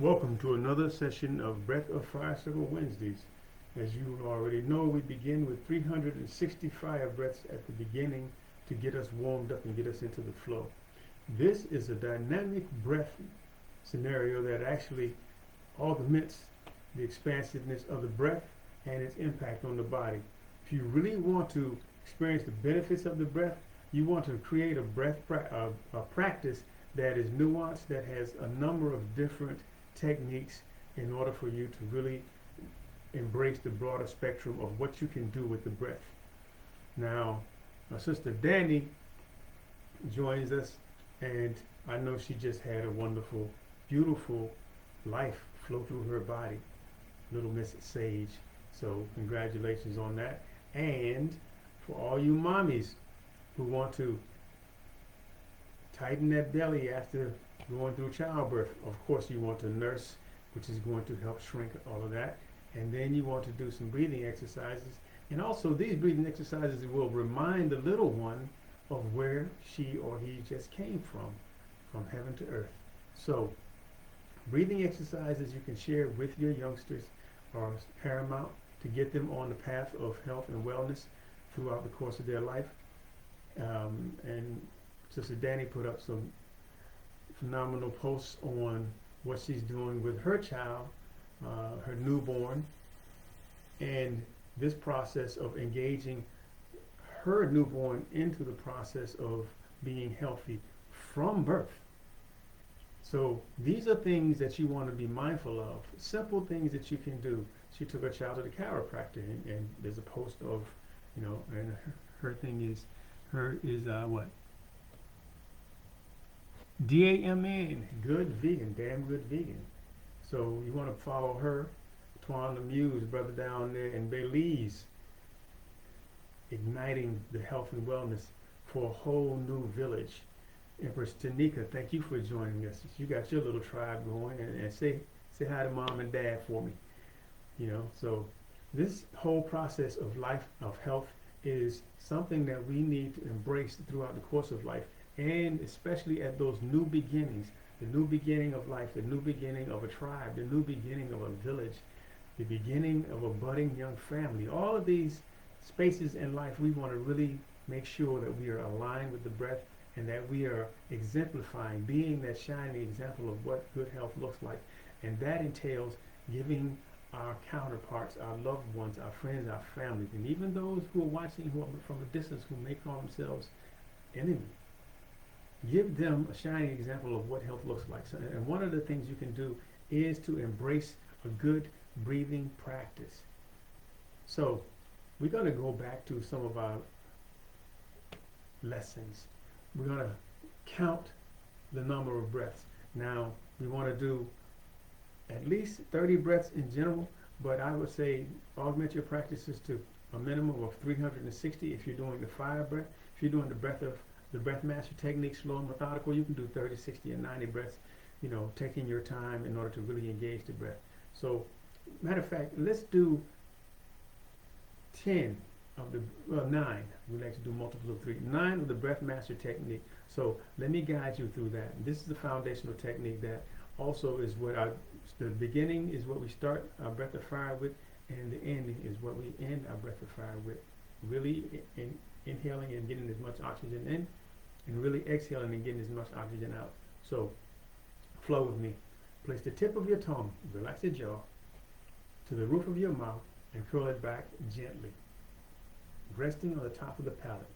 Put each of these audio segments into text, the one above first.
Welcome to another session of Breath of Fire Circle Wednesdays. As you already know, we begin with 360 fire breaths at the beginning to get us warmed up and get us into the flow. This is a dynamic breath scenario that actually augments the expansiveness of the breath and its impact on the body. If you really want to experience the benefits of the breath, you want to create a practice that is nuanced, that has a number of different techniques in order for you to really embrace the broader spectrum of what you can do with the breath. Now, my sister Danny joins us, and I know she just had a wonderful, beautiful life flow through her body, little Miss Sage. So congratulations on that. And for all you mommies who want to tighten that belly after going through childbirth, of course you want to nurse, which is going to help shrink all of that. And then you want to do some breathing exercises. And also these breathing exercises will remind the little one of where she or he just came from heaven to earth. So breathing exercises you can share with your youngsters are paramount to get them on the path of health and wellness throughout the course of their life. And Sister Danny put up some phenomenal posts on what she's doing with her child, her newborn, and this process of engaging her newborn into the process of being healthy from birth. So these are things that you want to be mindful of, simple things that you can do. She took her child to the chiropractor, and there's a post of, and her thing is, what? DAMN, good vegan, damn good vegan. So you want to follow her, Twan the Muse, brother down there in Belize, igniting the health and wellness for a whole new village. Empress Tanika, thank you for joining us. You got your little tribe going, and say hi to mom and dad for me. So this whole process of life, of health, is something that we need to embrace throughout the course of life, and especially at those new beginnings, the new beginning of life, the new beginning of a tribe, the new beginning of a village, the beginning of a budding young family. All of these spaces in life, we want to really make sure that we are aligned with the breath and that we are exemplifying, being that shining example of what good health looks like. And that entails giving our counterparts, our loved ones, our friends, our families, and even those who are watching who are from a distance, who may call themselves enemy, give them a shining example of what health looks like. So, and one of the things you can do is to embrace a good breathing practice. So we're going to go back to some of our lessons. We're going to count the number of breaths. Now, we want to do at least 30 breaths in general, but I would say augment your practices to a minimum of 360 if you're doing the fire breath. If you're doing the Breath Master technique, slow and methodical, you can do 30, 60, and 90 breaths, taking your time in order to really engage the breath. So, matter of fact, let's do 9. We like to do multiples of 3. 9 of the Breath Master technique. So let me guide you through that. This is the foundational technique that also is the beginning is what we start our breath of fire with, and the ending is what we end our breath of fire with. Really inhaling and getting as much oxygen in, and really exhaling and getting as much oxygen out. So flow with me. Place the tip of your tongue, relax your jaw, to the roof of your mouth, and curl it back gently, resting on the top of the palate.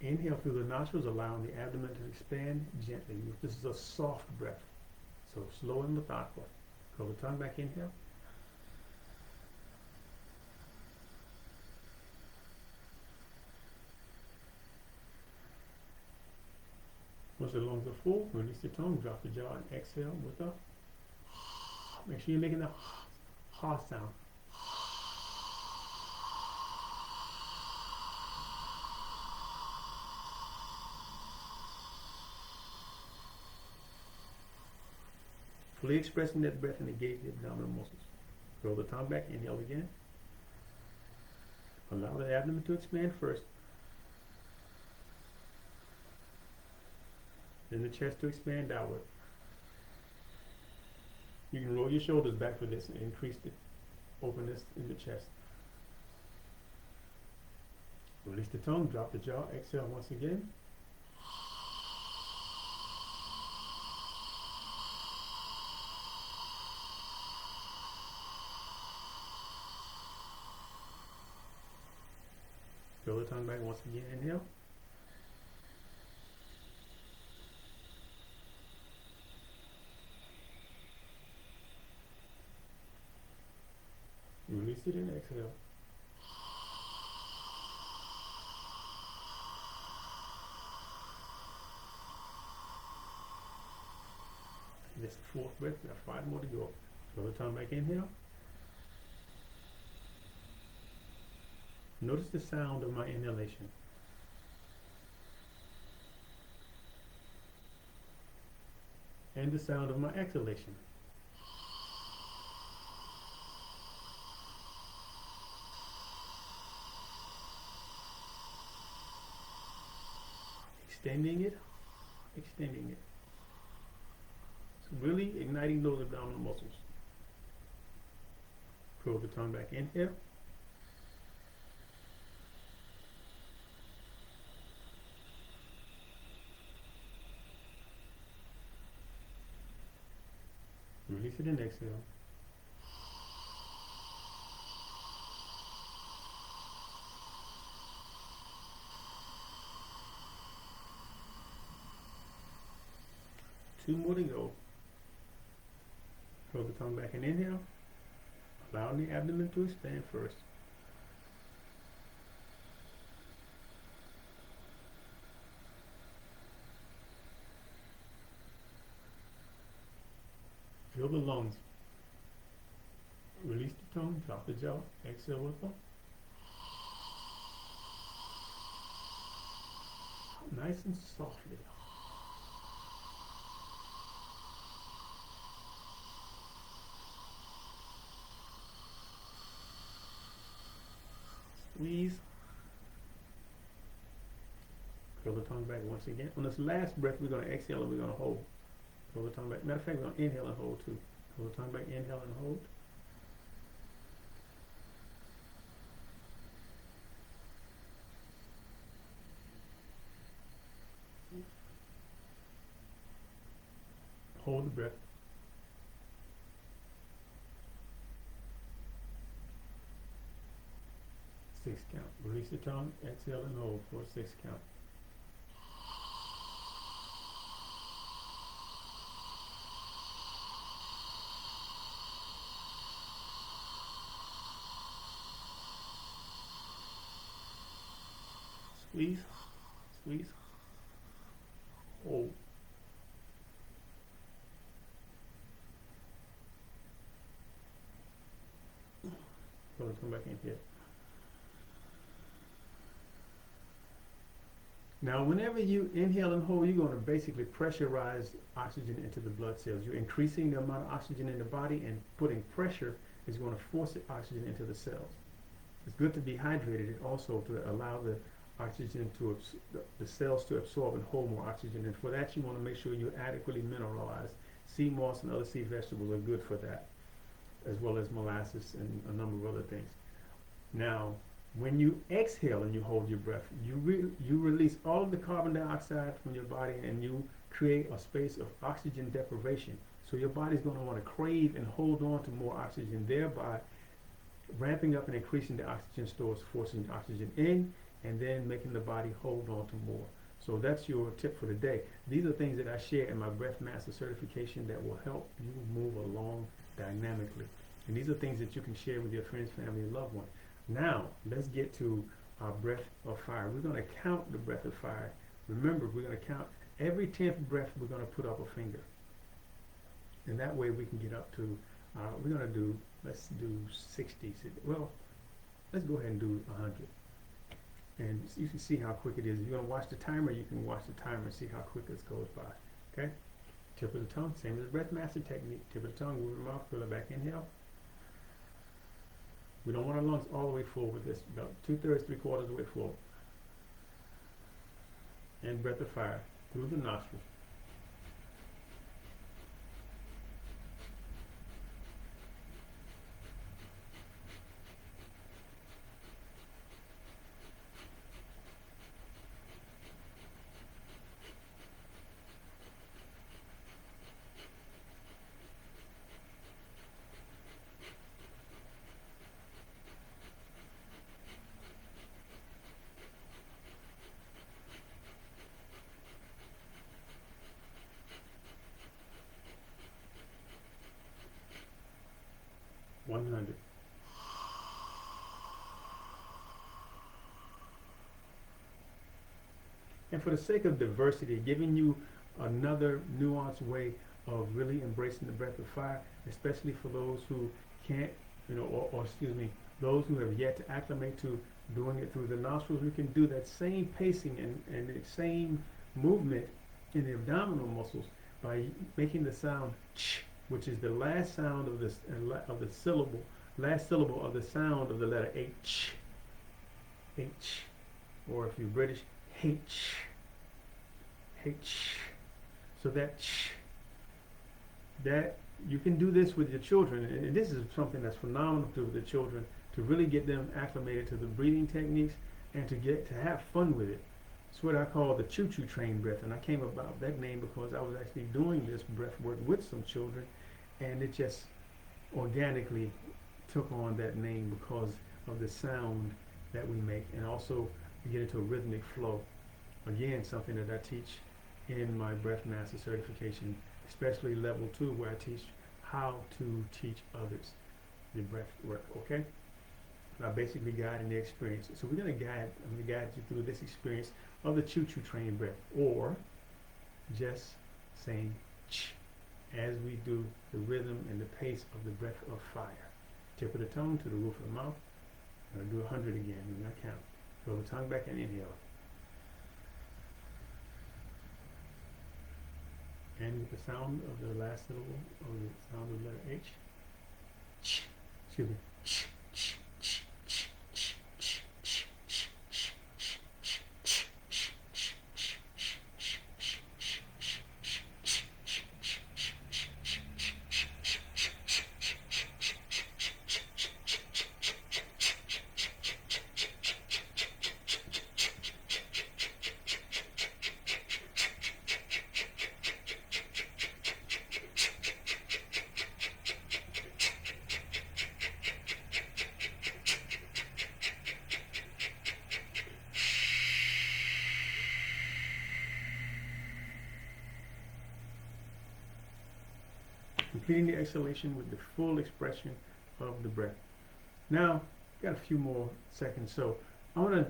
Inhale through the nostrils, allowing the abdomen to expand gently. This is a soft breath, so slow and methodical. Curl the tongue back, inhale. Once the lungs are full, release the tongue, drop the jaw, and exhale with a. Make sure you're making the ha sound. Fully expressing that breath and engage the abdominal muscles. Roll the tongue back, inhale again. Allow the abdomen to expand first. Then the chest to expand outward. You can roll your shoulders back for this and increase the openness in the chest. Release the tongue, drop the jaw, exhale once again. Fill the tongue back once again, inhale. Release it and exhale. This is the fourth breath, we have 5 more to go. Fill the tongue back, inhale. Notice the sound of my inhalation. And the sound of my exhalation. Extending it, extending it. So really igniting those abdominal muscles. Curl the tongue back, inhale. Release it and exhale. Two more to go. Curl the tongue back and inhale. Allow the abdomen to expand first. Fill the lungs. Release the tongue, drop the jaw, exhale with them. Nice and softly. Squeeze. Curl the tongue back once again. On this last breath, we're going to exhale and we're going to hold. Curl the tongue back. Matter of fact, we're going to inhale and hold too. Curl the tongue back, inhale and hold. Hold the breath. 6 count. Release the tongue, exhale and hold for a 6 count. Squeeze, squeeze, hold. Come back in here. Now, whenever you inhale and hold, you're going to basically pressurize oxygen into the blood cells. You're increasing the amount of oxygen in the body, and putting pressure is going to force the oxygen into the cells. It's good to be hydrated and also to allow the oxygen to the cells to absorb and hold more oxygen. And for that, you want to make sure you're adequately mineralized. Sea moss and other sea vegetables are good for that, as well as molasses and a number of other things. Now, when you exhale and you hold your breath, you release all of the carbon dioxide from your body, and you create a space of oxygen deprivation. So your body's going to want to crave and hold on to more oxygen, thereby ramping up and increasing the oxygen stores, forcing oxygen in, and then making the body hold on to more. So that's your tip for the day. These are things that I share in my Breath Master certification that will help you move along dynamically. And these are things that you can share with your friends, family, and loved ones. Now, let's get to our breath of fire. We're going to count the breath of fire. Remember, we're going to count every 10th breath, we're going to put up a finger. And that way we can get up to, we're going to do, let's do 60. Well, let's go ahead and do 100. And you can see how quick it is. If you're going to watch the timer, you can watch the timer and see how quick this goes by. Okay? Tip of the tongue, same as Breath Master technique. Tip of the tongue, move your mouth, fill it back, inhale. We don't want our lungs all the way full with this, about 2/3, 3/4 of the way full. And breath of fire through the nostrils. 100. And for the sake of diversity, giving you another nuanced way of really embracing the breath of fire, especially for those who can't, or excuse me, those who have yet to acclimate to doing it through the nostrils, we can do that same pacing and the same movement in the abdominal muscles by making the sound ch, which is the last sound of the syllable, last syllable of the sound of the letter H. H, or if you're British, H. H. So that ch, that you can do this with your children, and this is something that's phenomenal to the children, to really get them acclimated to the breathing techniques and to have fun with it. It's what I call the Choo Choo Train Breath, and I came about that name because I was actually doing this breath work with some children, and it just organically took on that name because of the sound that we make, and also we get into a rhythmic flow. Again, something that I teach in my Breath Master certification, especially level 2, where I teach how to teach others the breath work. Okay, I basically guide in the experience. So I'm going to guide you through this experience of the Choo Choo Train Breath, or just saying ch as we do the rhythm and the pace of the breath of fire. Tip of the tongue to the roof of the mouth. I'm going to do 100 again. We're going to count. Throw the tongue back and inhale. And with the sound of the last syllable, or the sound of the letter H. Ch. Excuse me. Ch. Completing the exhalation with the full expression of the breath. Now, got a few more seconds, so I want to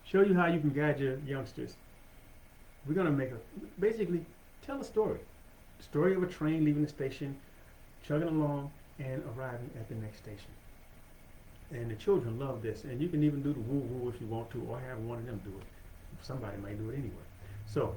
show you how you can guide your youngsters. We're going to basically tell a story. The story of a train leaving the station, chugging along, and arriving at the next station. And the children love this, and you can even do the woo-woo if you want to, or have one of them do it. Somebody might do it anyway. So,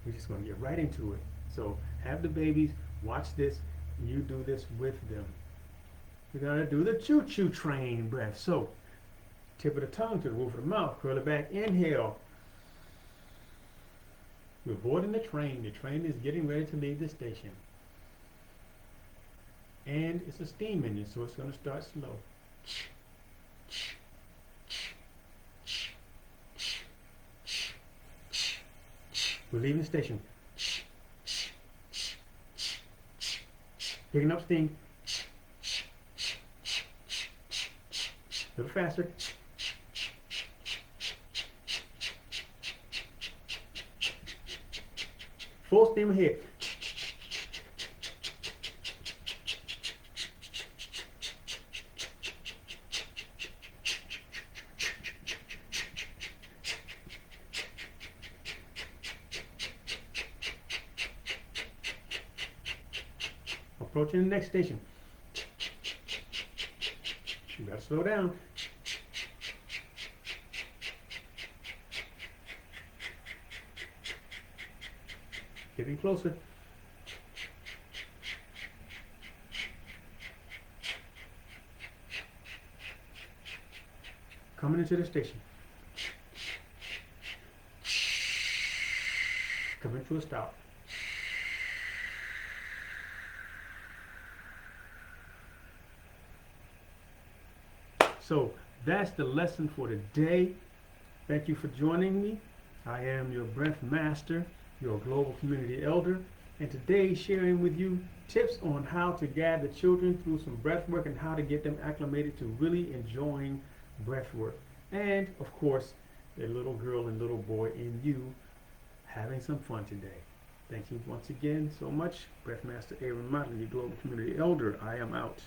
we're just going to get right into it. So have the babies watch this, and you do this with them. We're going to do the Choo Choo Train Breath. So tip of the tongue to the roof of the mouth, curl it back, inhale. We're boarding the train. The train is getting ready to leave the station. And it's a steam engine, so it's going to start slow. We're leaving the station. Picking up steam. A little faster. Full steam ahead. Approaching the next station. You gotta slow down. Getting closer. Coming into the station. Coming to a stop. So that's the lesson for today. Thank you for joining me. I am your Breath Master, your Global Community Elder, and today sharing with you tips on how to guide the children through some breath work and how to get them acclimated to really enjoying breath work. And of course, the little girl and little boy in you having some fun today. Thank you once again so much. Breath Master Aaron Mottley, Global Community Elder. I am out.